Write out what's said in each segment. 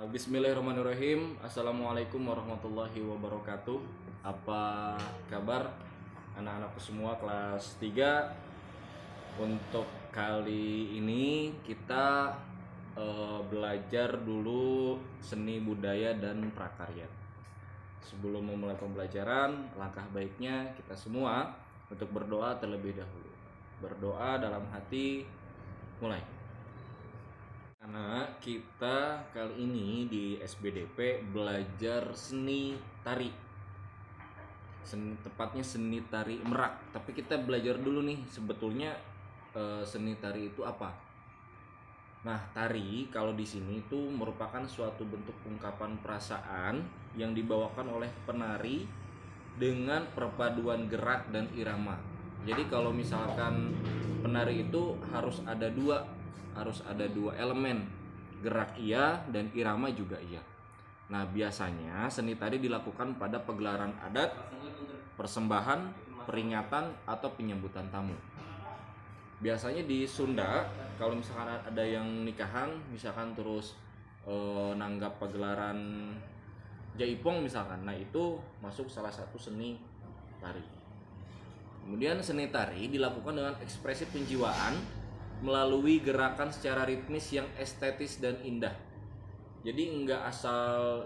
Bismillahirrahmanirrahim. Assalamualaikum warahmatullahi wabarakatuh. Apa kabar anak-anakku semua kelas 3? Untuk kali ini kita belajar dulu seni budaya dan prakarya. Sebelum memulai pembelajaran, langkah baiknya kita semua untuk berdoa terlebih dahulu. Berdoa dalam hati, mulai. Karena kita kali ini di SBDP belajar seni tari, tepatnya seni tari Merak. Tapi kita belajar dulu nih sebetulnya seni tari itu apa. Nah, tari kalau di sini itu merupakan suatu bentuk ungkapan perasaan yang dibawakan oleh penari dengan perpaduan gerak dan irama. Jadi kalau misalkan penari itu harus ada dua elemen, gerak iya dan irama juga iya. Nah, biasanya seni tari dilakukan pada pegelaran adat, persembahan, peringatan atau penyambutan tamu. Biasanya di Sunda kalau misalkan ada yang nikahan, misalkan terus nanggap pagelaran jaipong misalkan, nah itu masuk salah satu seni tari. Kemudian seni tari dilakukan dengan ekspresi penjiwaan melalui gerakan secara ritmis yang estetis dan indah. Jadi enggak asal,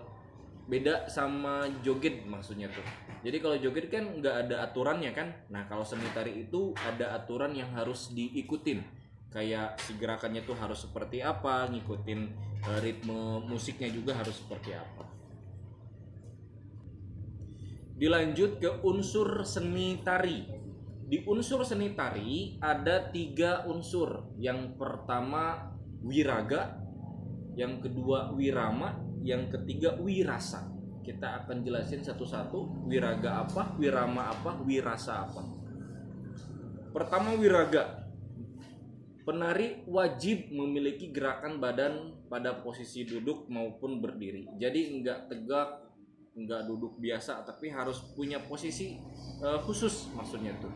beda sama joget maksudnya tuh. Jadi kalau joget kan enggak ada aturannya kan. Nah, kalau seni tari itu ada aturan yang harus diikutin. Kayak si gerakannya tuh harus seperti apa, ngikutin ritme musiknya juga harus seperti apa. Dilanjut ke unsur seni tari. Di unsur seni tari ada 3 unsur. Yang pertama wiraga, yang kedua wirama, yang ketiga wirasa. Kita akan jelasin satu-satu. Wiraga apa, wirama apa, wirasa apa. Pertama wiraga. Penari wajib memiliki gerakan badan pada posisi duduk maupun berdiri. Jadi enggak tegak, enggak duduk biasa, tapi harus punya posisi khusus maksudnya tuh.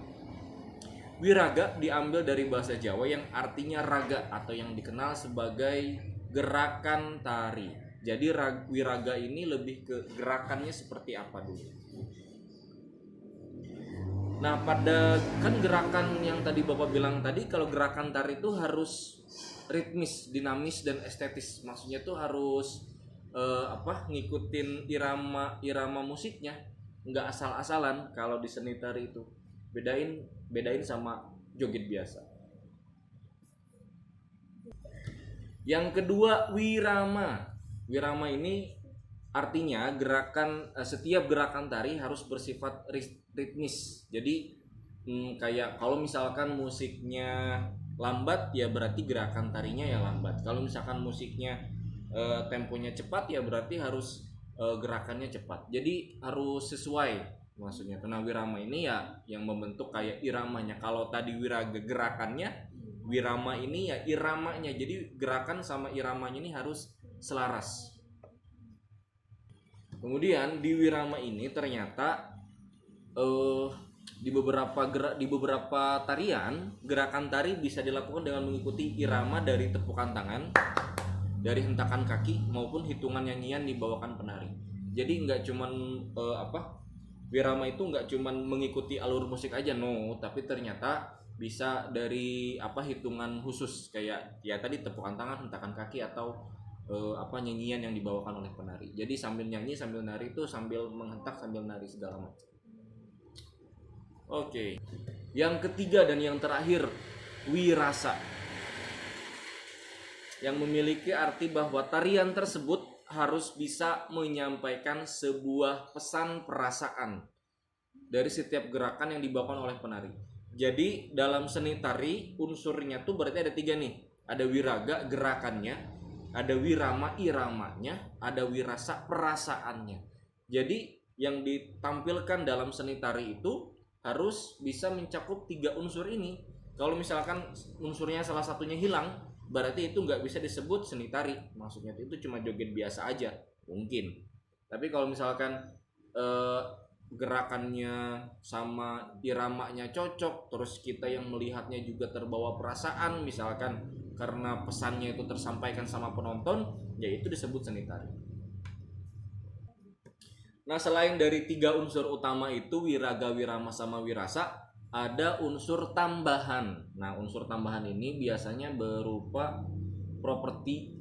Wiraga diambil dari bahasa Jawa yang artinya raga atau yang dikenal sebagai gerakan tari. Jadi wiraga ini lebih ke gerakannya seperti apa dulu. Nah, pada kan gerakan yang tadi Bapak bilang tadi, kalau gerakan tari itu harus ritmis, dinamis dan estetis. Maksudnya tuh harus ngikutin irama musiknya, nggak asal-asalan kalau di seni tari itu. Bedain sama joget biasa. Yang kedua wirama. Wirama ini artinya setiap gerakan tari harus bersifat ritmis. Jadi kayak kalau misalkan musiknya lambat ya berarti gerakan tarinya ya lambat. Kalau misalkan musiknya temponya cepat ya berarti harus gerakannya cepat. Jadi harus sesuai maksudnya. Karena wirama ini ya yang membentuk kayak iramanya. Kalau tadi wiraga gerakannya, wirama ini ya iramanya. Jadi gerakan sama iramanya ini harus selaras. Kemudian di wirama ini ternyata di beberapa tarian, gerakan tari bisa dilakukan dengan mengikuti irama dari tepukan tangan, dari hentakan kaki maupun hitungan nyanyian dibawakan penari. Jadi nggak cuman wirama itu nggak cuman mengikuti alur musik aja, tapi ternyata bisa dari hitungan khusus kayak ya tadi tepukan tangan, hentakan kaki atau nyanyian yang dibawakan oleh penari. Jadi sambil nyanyi sambil nari itu sambil menghentak sambil nari segala macam. Oke. Yang ketiga dan yang terakhir wirasa, yang memiliki arti bahwa tarian tersebut harus bisa menyampaikan sebuah pesan perasaan dari setiap gerakan yang dibawakan oleh penari. Jadi dalam seni tari unsurnya tuh berarti ada 3 nih. Ada wiraga gerakannya, ada wirama iramanya, ada wirasa perasaannya. Jadi yang ditampilkan dalam seni tari itu harus bisa mencakup 3 unsur ini. Kalau misalkan unsurnya salah satunya hilang, berarti itu nggak bisa disebut seni tari. Maksudnya itu cuma joget biasa aja mungkin. Tapi kalau misalkan gerakannya sama iramanya cocok, terus kita yang melihatnya juga terbawa perasaan, misalkan karena pesannya itu tersampaikan sama penonton, yaitu disebut seni tari. Nah, selain dari 3 unsur utama itu, wiraga, wirama, sama wirasa, ada unsur tambahan. Nah, unsur tambahan ini biasanya berupa properti.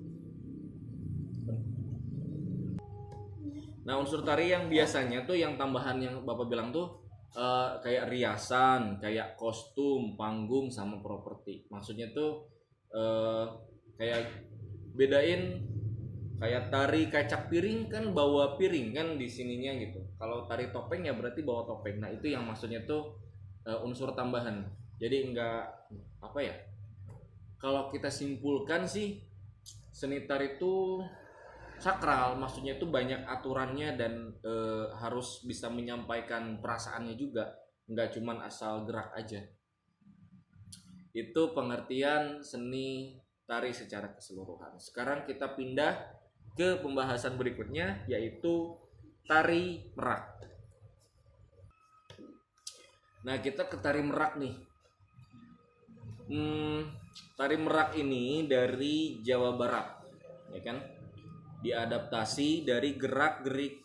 Nah, unsur tari yang biasanya tuh yang tambahan yang Bapak bilang tuh kayak riasan, kayak kostum, panggung, sama properti. Maksudnya tuh kayak bedain, kayak tari kacak piring kan bawa piring kan di sininya gitu. Kalau tari topeng ya berarti bawa topeng. Nah, itu yang maksudnya tuh unsur tambahan. Jadi enggak apa ya? Kalau kita simpulkan sih, seni tari itu sakral, maksudnya itu banyak aturannya dan harus bisa menyampaikan perasaannya juga, nggak cuman asal gerak aja. Itu pengertian seni tari secara keseluruhan. Sekarang kita pindah ke pembahasan berikutnya, yaitu tari merak. Nah, kita ke tari merak nih. Tari merak ini dari Jawa Barat, ya kan? Diadaptasi dari gerak-gerik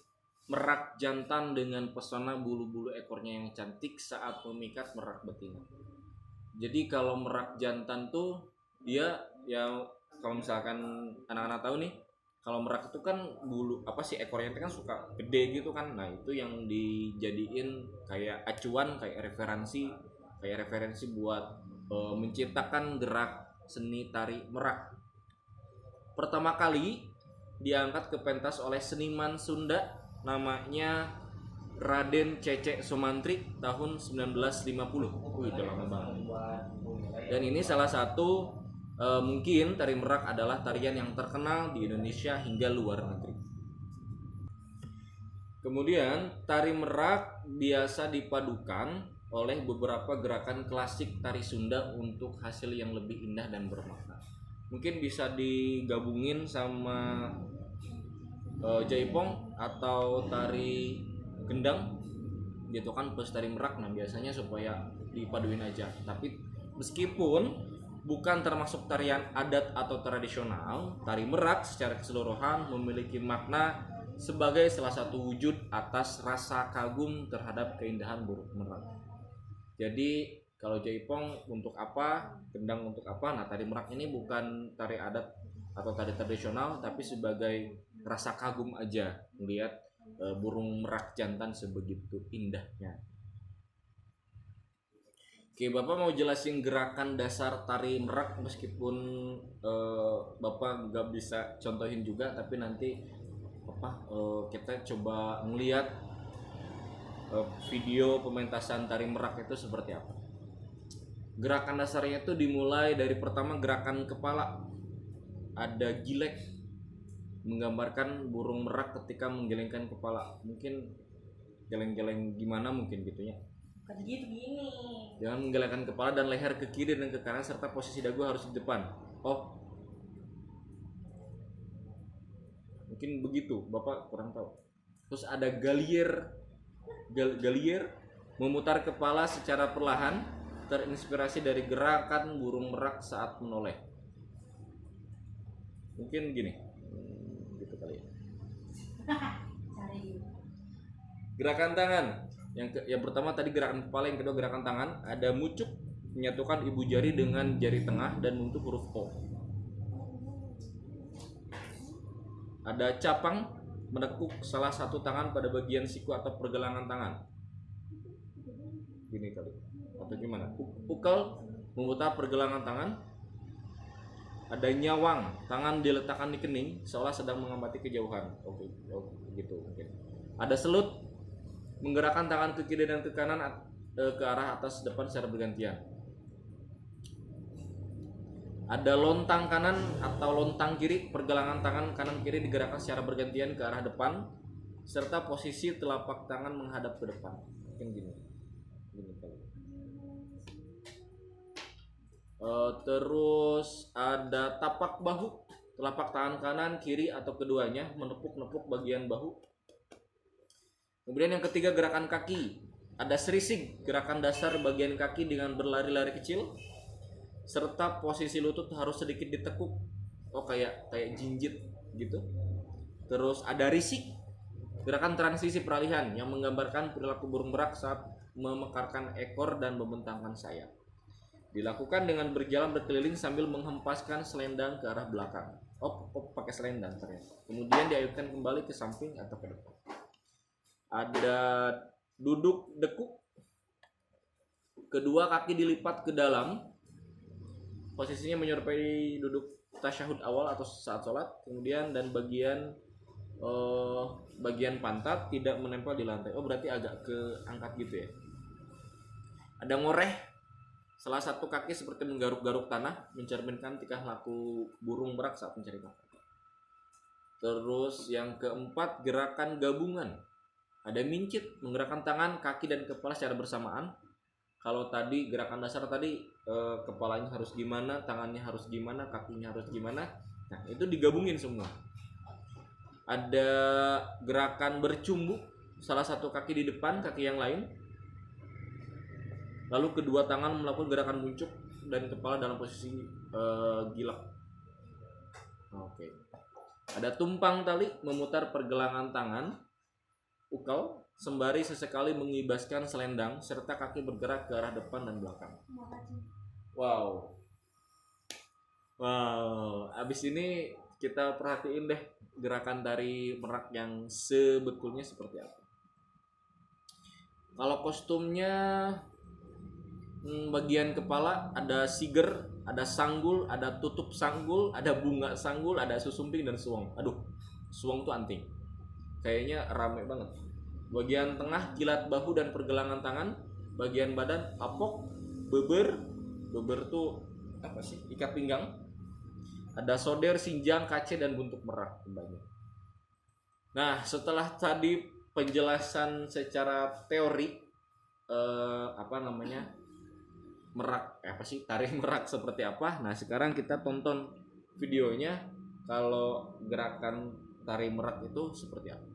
merak jantan dengan pesona bulu-bulu ekornya yang cantik saat memikat merak betina. Jadi kalau merak jantan tuh dia ya, kalau misalkan anak-anak tahu nih, kalau merak itu kan bulu apa sih, ekornya itu kan suka gede gitu kan. Nah, itu yang dijadiin kayak acuan, kayak referensi buat menciptakan gerak seni tari merak. Pertama kali diangkat ke pentas oleh seniman Sunda namanya Raden Cece Sumantri tahun 1950. Udah lama banget. Dan ini salah satu mungkin tari merak adalah tarian yang terkenal di Indonesia hingga luar negeri. Kemudian tari merak biasa dipadukan oleh beberapa gerakan klasik tari Sunda untuk hasil yang lebih indah dan bermakna. Mungkin bisa digabungin sama jaipong atau tari gendang gitu kan, plus tari merak. Nah, biasanya supaya dipaduin aja. Tapi meskipun bukan termasuk tarian adat atau tradisional, tari merak secara keseluruhan memiliki makna sebagai salah satu wujud atas rasa kagum terhadap keindahan burung merak. Jadi kalau jaipong untuk apa, gendang untuk apa, nah tari merak ini bukan tari adat atau tari tradisional, tapi sebagai rasa kagum aja melihat burung merak jantan sebegitu indahnya. Oke, Bapak mau jelasin gerakan dasar tari merak, meskipun Bapak nggak bisa contohin juga, tapi nanti kita coba ngeliat video pementasan tari merak itu seperti apa. Gerakan dasarnya itu dimulai dari pertama gerakan kepala. Ada gilek, menggambarkan burung merak ketika menggelengkan kepala. Mungkin geleng-geleng gimana mungkin gitu ya. Gitu gini. Jangan menggelengkan kepala dan leher ke kiri dan ke kanan serta posisi dagu harus di depan. Oh, mungkin begitu, Bapak kurang tahu. Terus ada galier, memutar kepala secara perlahan, terinspirasi dari gerakan burung merak saat menoleh. Mungkin gini, gitu kali ya. Gerakan tangan. Yang pertama tadi gerakan kepala, yang kedua gerakan tangan. Ada mucuk, menyatukan ibu jari dengan jari tengah dan membentuk huruf O. Ada capang, menekuk salah satu tangan pada bagian siku atau pergelangan tangan. Gini kali. Atau gimana? Pukul, memutar pergelangan tangan. Ada nyawang, tangan diletakkan di kening seolah sedang mengamati kejauhan. Oke, gitu mungkin. Ada selut, menggerakkan tangan ke kiri dan ke kanan ke arah atas depan secara bergantian. Ada lontang kanan atau lontang kiri, pergelangan tangan kanan kiri digerakkan secara bergantian ke arah depan serta posisi telapak tangan menghadap ke depan. Mungkin gini. Terus ada tapak bahu, telapak tangan kanan, kiri atau keduanya menepuk-nepuk bagian bahu. Kemudian yang ketiga gerakan kaki. Ada serisig, gerakan dasar bagian kaki dengan berlari-lari kecil. serta posisi lutut harus sedikit ditekuk. Oh, kayak jinjit gitu. Terus ada risik, gerakan transisi peralihan yang menggambarkan perilaku burung merak saat memekarkan ekor dan membentangkan sayap. Dilakukan dengan berjalan berkeliling sambil menghempaskan selendang ke arah belakang. Oh, pakai selendang ternyata. Kemudian diayunkan kembali ke samping atau ke depan. Ada duduk dekuk. Kedua kaki dilipat ke dalam. Posisinya menyerupai duduk tasyahud awal atau saat sholat. Kemudian dan bagian pantat tidak menempel di lantai. Oh, berarti agak keangkat gitu ya. Ada ngoreh. Salah satu kaki seperti menggaruk-garuk tanah, mencerminkan tingkah laku burung merak saat mencari makan. Terus yang keempat, gerakan gabungan. Ada mincit, menggerakkan tangan, kaki, dan kepala secara bersamaan. Kalau tadi gerakan dasar tadi kepalanya harus gimana, tangannya harus gimana, kakinya harus gimana. Nah, itu digabungin semua. Ada gerakan bercumbuk, salah satu kaki di depan, kaki yang lain. Lalu kedua tangan melakukan gerakan muncuk dan kepala dalam posisi gilak. Oke. Ada tumpang tali, memutar pergelangan tangan, ukal, sembari sesekali mengibaskan selendang, serta kaki bergerak ke arah depan dan belakang. Wow. Abis ini kita perhatiin deh gerakan tari merak yang sebetulnya seperti apa. Kalau kostumnya, bagian kepala ada siger, ada sanggul, ada tutup sanggul, ada bunga sanggul, ada susumping dan suwong. Aduh, suwong tuh anting. Kayaknya rame banget. Bagian tengah kilat bahu dan pergelangan tangan. Bagian badan apok, beber tuh apa sih? Ikat pinggang. Ada soder, sinjang, kace dan buntut merak banyak. Nah, setelah tadi penjelasan secara teori merak tari merak seperti apa. Nah, sekarang kita tonton videonya kalau gerakan tari merak itu seperti apa.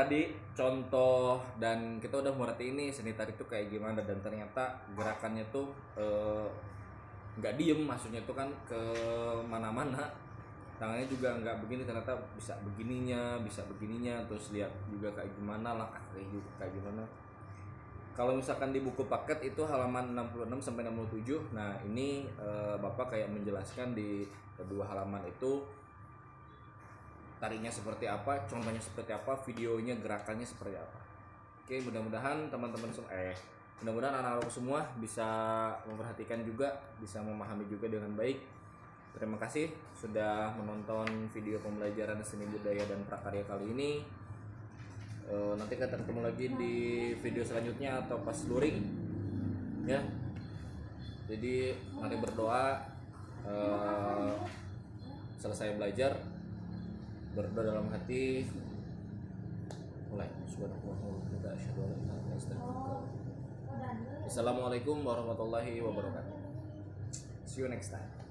tadi contoh dan kita udah mengerti ini seni tari itu kayak gimana, dan ternyata gerakannya tuh nggak diem, maksudnya tuh kan ke mana-mana, tangannya juga nggak begini, ternyata bisa begininya, terus lihat juga kayak gimana, langkah kayak gimana. Kalau misalkan di buku paket itu halaman 66 sampai 67. Nah, ini Bapak kayak menjelaskan di kedua halaman itu tarinya seperti apa, contohnya seperti apa, videonya, gerakannya seperti apa. Oke, mudah-mudahan mudah-mudahan anak-anak semua bisa memperhatikan juga, bisa memahami juga dengan baik. Terima kasih sudah menonton video pembelajaran seni budaya dan prakarya kali ini. Nanti kita ketemu lagi di video selanjutnya atau pas luring ya. Jadi mari berdoa, selesai belajar berdoa dalam hati, mulai. Assalamualaikum warahmatullahi wabarakatuh. See you next time.